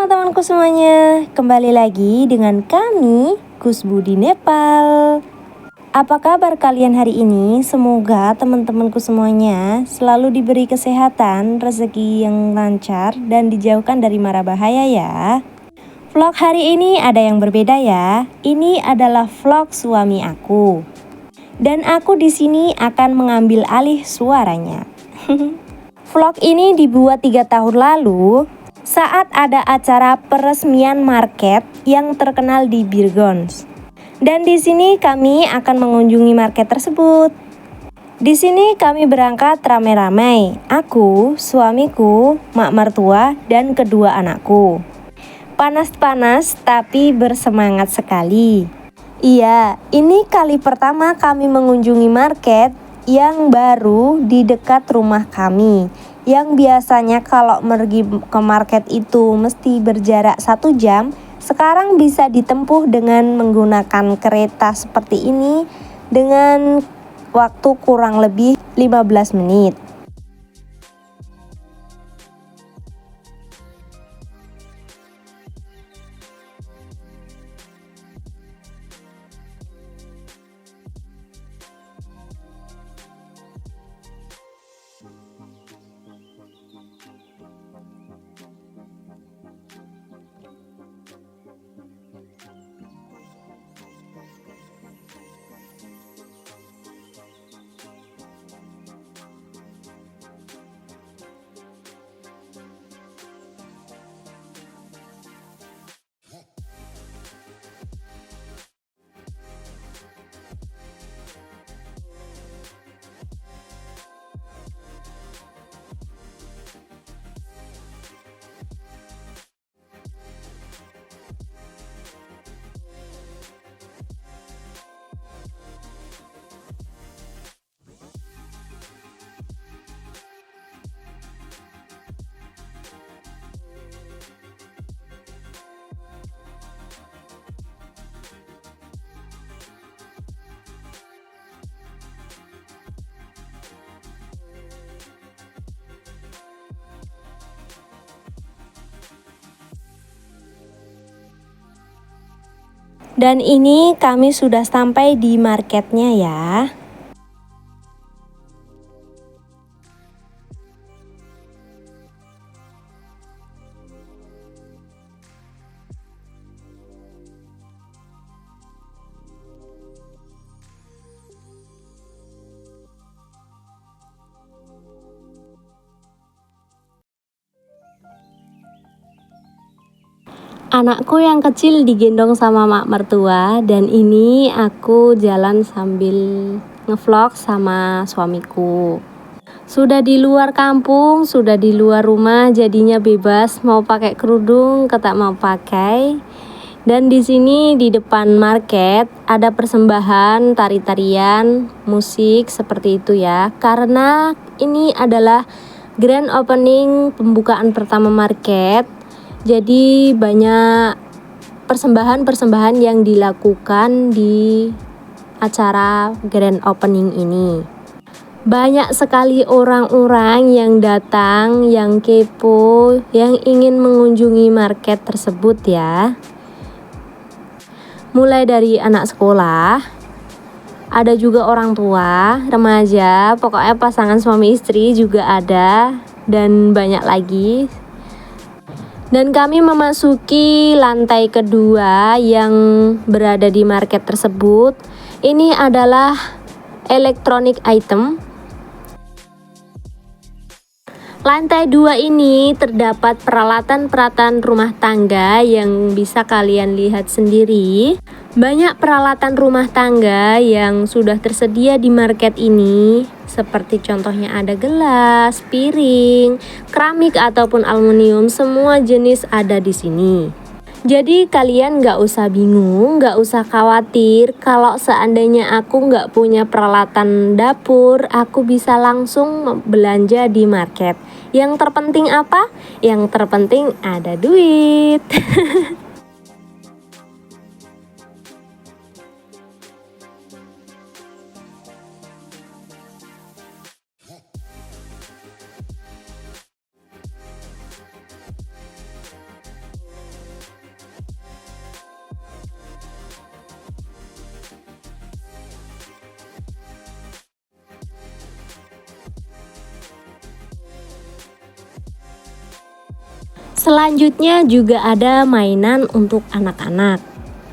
teman-temanku semuanya, kembali lagi dengan kami, Kusbu di Nepal. Apa kabar kalian hari ini? Semoga teman-temanku semuanya selalu diberi kesehatan, rezeki yang lancar, dan dijauhkan dari mara bahaya ya. Vlog hari ini ada yang berbeda ya. Ini adalah vlog suami aku. Dan aku di sini akan mengambil alih suaranya. Vlog ini dibuat 3 tahun lalu saat ada acara peresmian market yang terkenal di Birgons. Dan di sini kami akan mengunjungi market tersebut. Di sini kami berangkat ramai-ramai. Aku, suamiku, mak mertua, dan kedua anakku. Panas-panas tapi bersemangat sekali. Iya, ini kali pertama kami mengunjungi market yang baru di dekat rumah kami. Yang biasanya kalau pergi ke market itu mesti berjarak 1 jam, sekarang bisa ditempuh dengan menggunakan kereta seperti ini dengan waktu kurang lebih 15 menit. Dan ini kami sudah sampai di marketnya ya. Anakku yang kecil digendong sama mak mertua, dan ini aku jalan sambil ngevlog sama suamiku. Sudah di luar kampung, sudah di luar rumah, jadinya bebas mau pakai kerudung, ketak mau pakai. Dan di sini di depan market ada persembahan tari-tarian, musik seperti itu ya. Karena ini adalah grand opening pembukaan pertama market. Jadi banyak persembahan-persembahan yang dilakukan di acara grand opening ini. Banyak sekali orang-orang yang datang, yang kepo, yang ingin mengunjungi market tersebut ya. Mulai dari anak sekolah, ada juga orang tua, remaja, pokoknya pasangan suami istri juga ada, dan banyak lagi. Dan kami memasuki lantai kedua yang berada di market tersebut. Ini adalah electronic item. Lantai 2 ini terdapat peralatan-peralatan rumah tangga yang bisa kalian lihat sendiri. Banyak peralatan rumah tangga yang sudah tersedia di market ini, seperti contohnya ada gelas, piring, keramik ataupun aluminium, semua jenis ada di sini. Jadi kalian nggak usah bingung, nggak usah khawatir kalau seandainya aku nggak punya peralatan dapur, aku bisa langsung belanja di market. Yang terpenting apa? Yang terpenting ada duit. Selanjutnya juga ada mainan untuk anak-anak.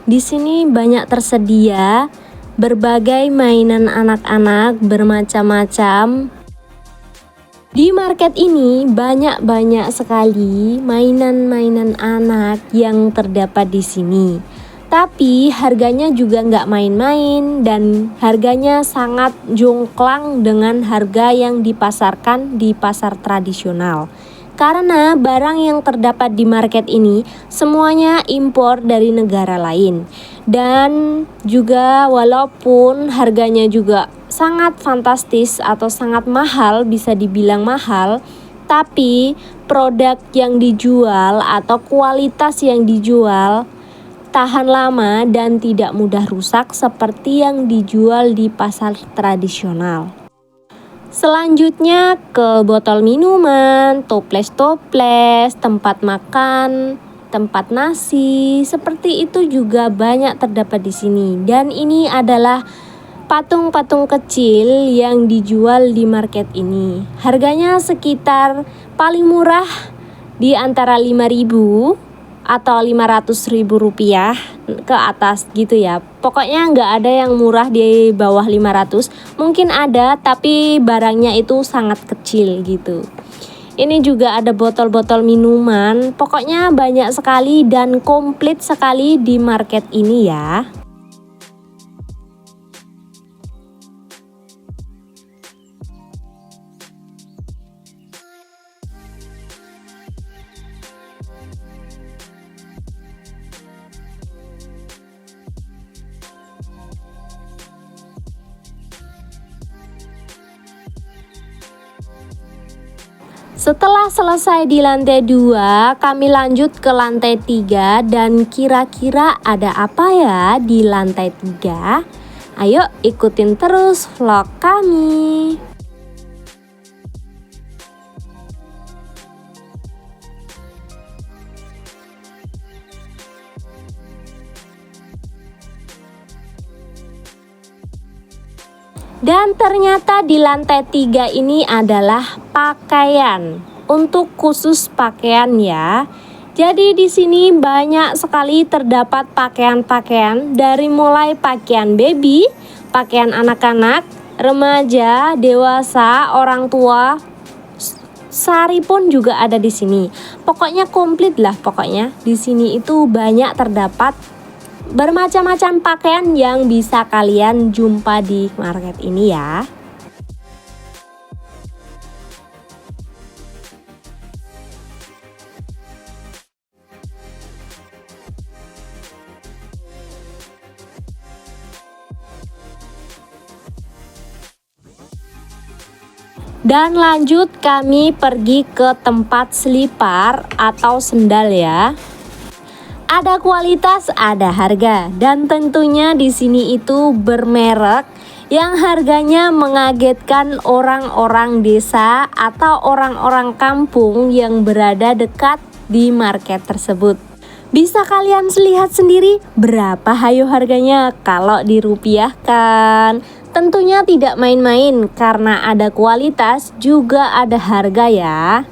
Di sini banyak tersedia berbagai mainan anak-anak bermacam-macam. Di market ini banyak sekali mainan-mainan anak yang terdapat di sini. Tapi harganya juga nggak main-main dan harganya sangat jomplang dengan harga yang dipasarkan di pasar tradisional. Karena barang yang terdapat di market ini semuanya impor dari negara lain. Dan juga walaupun harganya juga sangat fantastis atau sangat mahal, bisa dibilang mahal, tapi produk yang dijual atau kualitas yang dijual tahan lama dan tidak mudah rusak seperti yang dijual di pasar tradisional. Selanjutnya ke botol minuman, toples-toples, tempat makan, tempat nasi, seperti itu juga banyak terdapat di sini. Dan ini adalah patung-patung kecil yang dijual di market ini. Harganya sekitar paling murah di antara 5.000 atau 500.000 rupiah ke atas gitu ya. Pokoknya nggak ada yang murah di bawah 500. Mungkin ada, tapi barangnya itu sangat kecil gitu. Ini juga ada botol-botol minuman. Pokoknya banyak sekali dan komplit sekali di market ini ya. Setelah selesai di lantai 2, kami lanjut ke lantai 3 dan kira-kira ada apa ya di lantai 3? Ayo ikutin terus vlog kami. Dan ternyata di lantai 3 ini adalah pakaian. Untuk khusus pakaian ya. Jadi di sini banyak sekali terdapat pakaian-pakaian dari mulai pakaian baby, pakaian anak-anak, remaja, dewasa, orang tua, sari pun juga ada di sini. Pokoknya komplit lah pokoknya. Di sini itu banyak terdapat bermacam-macam pakaian yang bisa kalian jumpa di market ini ya. Dan lanjut kami pergi ke tempat selipar atau sendal ya. Ada kualitas, ada harga, dan tentunya di sini itu bermerek yang harganya mengagetkan orang-orang desa atau orang-orang kampung yang berada dekat di market tersebut. Bisa kalian lihat sendiri berapa hayo harganya kalau dirupiahkan. Tentunya tidak main-main karena ada kualitas juga ada harga ya.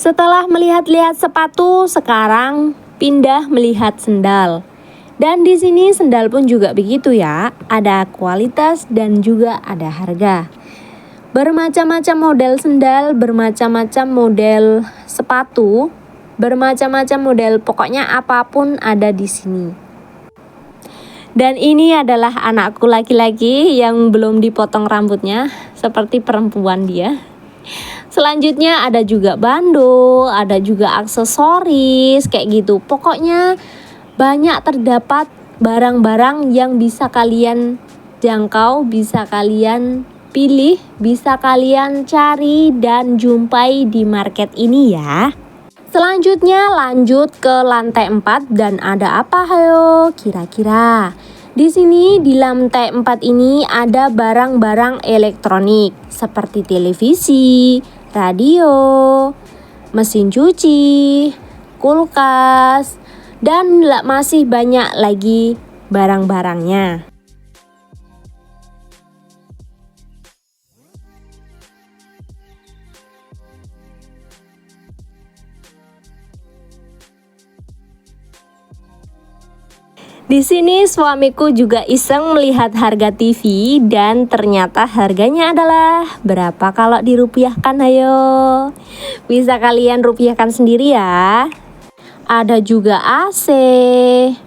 Setelah melihat-lihat sepatu, sekarang pindah melihat sendal. Dan di sini sendal pun juga begitu ya, ada kualitas dan juga ada harga. Bermacam-macam model sendal, bermacam-macam model sepatu, bermacam-macam model, pokoknya apapun ada di sini. Dan ini adalah anakku laki-laki yang belum dipotong rambutnya, seperti perempuan dia. Selanjutnya ada juga bando, ada juga aksesoris kayak gitu. Pokoknya banyak terdapat barang-barang yang bisa kalian jangkau, bisa kalian pilih, bisa kalian cari dan jumpai di market ini ya. Selanjutnya lanjut ke lantai 4 dan ada apa hayo kira-kira? Di Di sini di lantai 4 ini ada barang-barang elektronik seperti televisi, radio, mesin cuci, kulkas, dan masih banyak lagi barang-barangnya. Di sini suamiku juga iseng melihat harga TV dan ternyata harganya adalah berapa kalau dirupiahkan, ayo. Bisa kalian rupiahkan sendiri ya. Ada juga AC.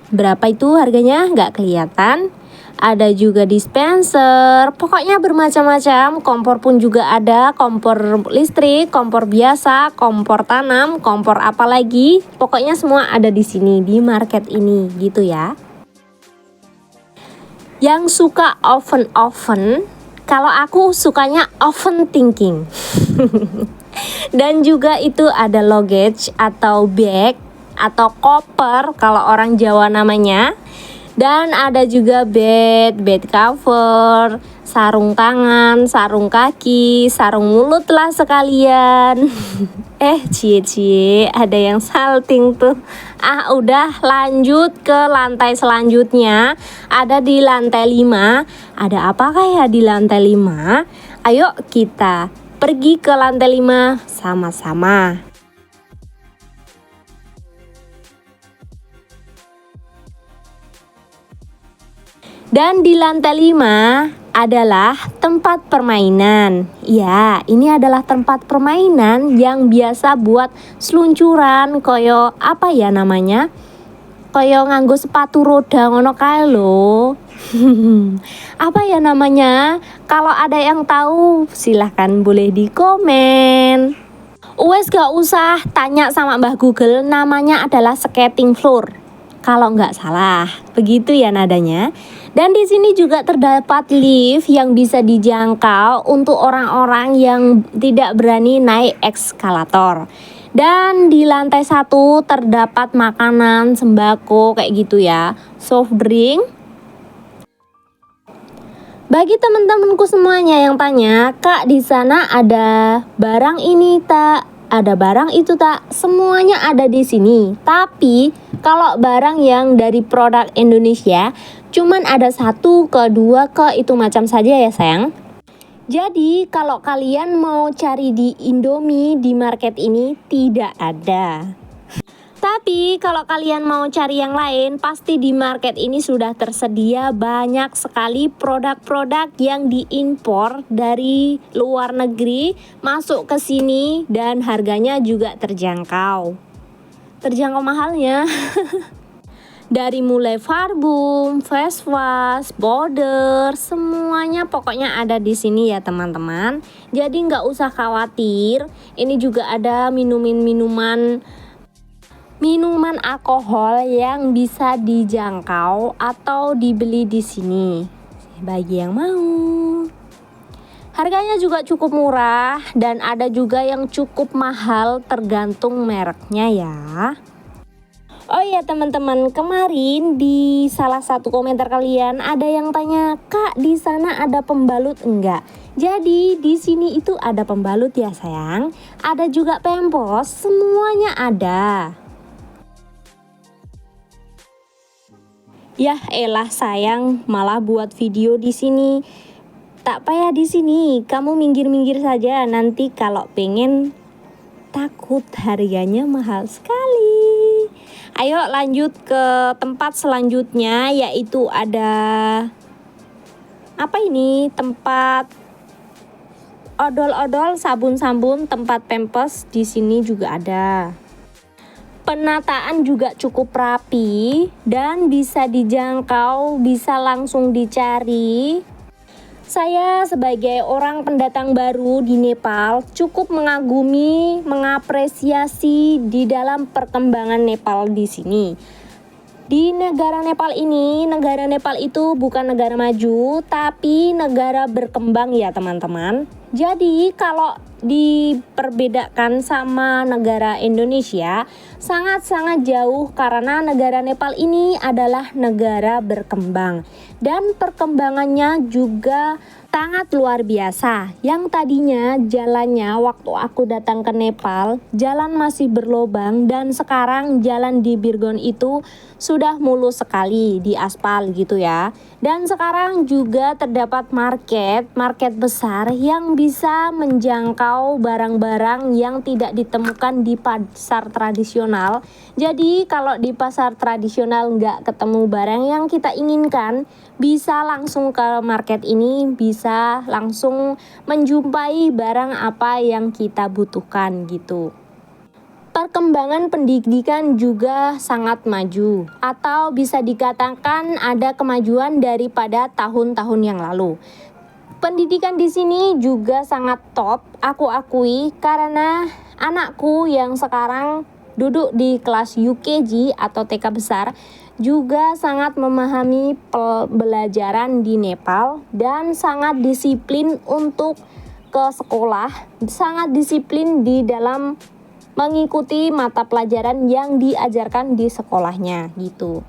Berapa itu harganya? Nggak kelihatan. Ada juga dispenser. Pokoknya bermacam-macam. Kompor pun juga ada. Kompor listrik, kompor biasa, kompor tanam, kompor apa lagi. Pokoknya semua ada di sini di market ini gitu ya. Yang suka oven, kalau aku sukanya oven thinking. Dan juga itu ada luggage atau bag atau koper kalau orang Jawa namanya. Dan ada juga bed cover, sarung tangan, sarung kaki, sarung mulut lah sekalian. Cie, ada yang salting tuh. Udah lanjut ke lantai selanjutnya. Ada di lantai 5. Ada apakah ya di lantai 5? Ayo kita pergi ke lantai 5 sama-sama. Dan di lantai 5 adalah tempat permainan. Ya, ini adalah tempat permainan yang biasa buat seluncuran koyo apa ya namanya? Koyo nganggo sepatu roda ngono kae lho. Apa ya namanya? Kalau ada yang tahu silahkan boleh di komen. Wes gak usah tanya sama Mbah Google, namanya adalah skating floor. Kalau nggak salah, begitu ya nadanya. Dan di sini juga terdapat lift yang bisa dijangkau untuk orang-orang yang tidak berani naik eskalator. Dan di lantai 1 terdapat makanan, sembako kayak gitu ya, soft drink. Bagi teman-temanku semuanya yang tanya, Kak di sana ada barang ini tak? Ada barang itu tak? Semuanya ada di sini. Tapi kalau barang yang dari produk Indonesia cuman ada 1 ke 2 ke itu macam saja ya sayang. Jadi kalau kalian mau cari di Indomie di market ini tidak ada. Tapi kalau kalian mau cari yang lain, pasti di market ini sudah tersedia banyak sekali produk-produk yang diimpor dari luar negeri masuk ke sini dan harganya juga terjangkau. Terjangkau mahalnya. Dari mulai Farbum, face wash, powder, semuanya pokoknya ada di sini ya teman-teman. Jadi nggak usah khawatir. Ini juga ada minuman alkohol yang bisa dijangkau atau dibeli di sini bagi yang mau. Harganya juga cukup murah dan ada juga yang cukup mahal tergantung mereknya ya. Oh iya teman-teman, kemarin di salah satu komentar kalian ada yang tanya, "Kak, di sana ada pembalut enggak?" Jadi di sini itu ada pembalut ya sayang. Ada juga pempos, semuanya ada. Yah elah sayang, malah buat video di sini. Tak payah di sini, kamu minggir-minggir saja. Nanti kalau pengen, takut harganya mahal sekali. Ayo lanjut ke tempat selanjutnya, yaitu ada apa ini? Tempat odol-odol, sabun-sabun, tempat pempes di sini juga ada. Penataan juga cukup rapi dan bisa dijangkau, bisa langsung dicari. Saya sebagai orang pendatang baru di Nepal cukup mengagumi, mengapresiasi di dalam perkembangan Nepal di sini. Di negara Nepal ini, negara Nepal itu bukan negara maju, tapi negara berkembang ya teman-teman. Jadi kalau diperbedakan sama negara Indonesia sangat-sangat jauh, karena negara Nepal ini adalah negara berkembang dan perkembangannya juga sangat luar biasa. Yang tadinya jalannya waktu aku datang ke Nepal, jalan masih berlobang, dan sekarang jalan di Birgon itu sudah mulus sekali di aspal gitu ya. Dan sekarang juga terdapat market besar yang bisa menjangkau barang-barang yang tidak ditemukan di pasar tradisional. Jadi kalau di pasar tradisional nggak ketemu barang yang kita inginkan, bisa langsung ke market ini, bisa langsung menjumpai barang apa yang kita butuhkan gitu. Perkembangan pendidikan juga sangat maju, atau bisa dikatakan ada kemajuan daripada tahun-tahun yang lalu. Pendidikan di sini juga sangat top, aku akui, karena anakku yang sekarang duduk di kelas UKG atau TK besar juga sangat memahami pembelajaran di Nepal dan sangat disiplin untuk ke sekolah, sangat disiplin di dalam mengikuti mata pelajaran yang diajarkan di sekolahnya gitu.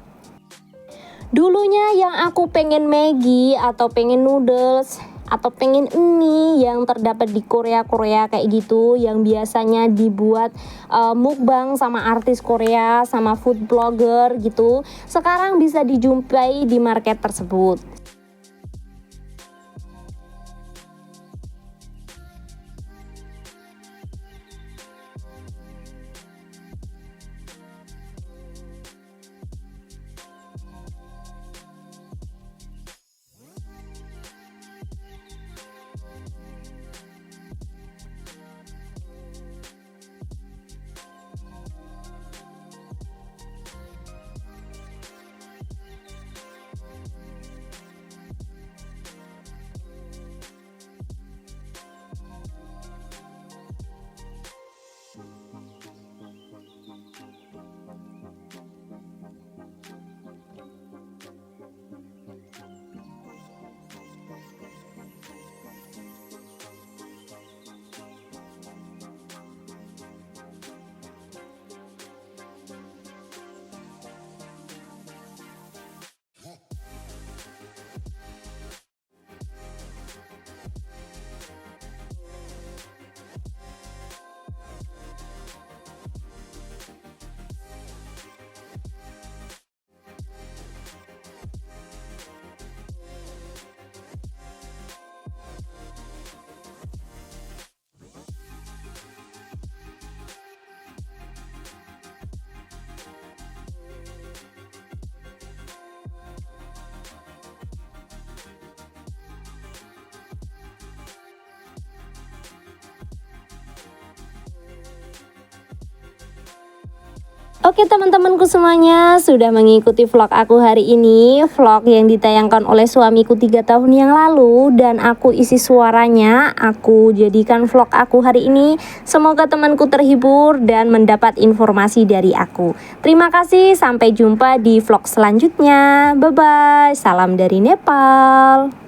Dulunya yang aku pengen Maggi atau pengen noodles atau pengen mie yang terdapat di Korea kayak gitu, yang biasanya dibuat mukbang sama artis Korea, sama food blogger gitu, sekarang bisa dijumpai di market tersebut. Oke teman-temanku semuanya, sudah mengikuti vlog aku hari ini, vlog yang ditayangkan oleh suamiku 3 tahun yang lalu, dan aku isi suaranya, aku jadikan vlog aku hari ini. Semoga temanku terhibur dan mendapat informasi dari aku. Terima kasih, sampai jumpa di vlog selanjutnya. Bye bye, salam dari Nepal.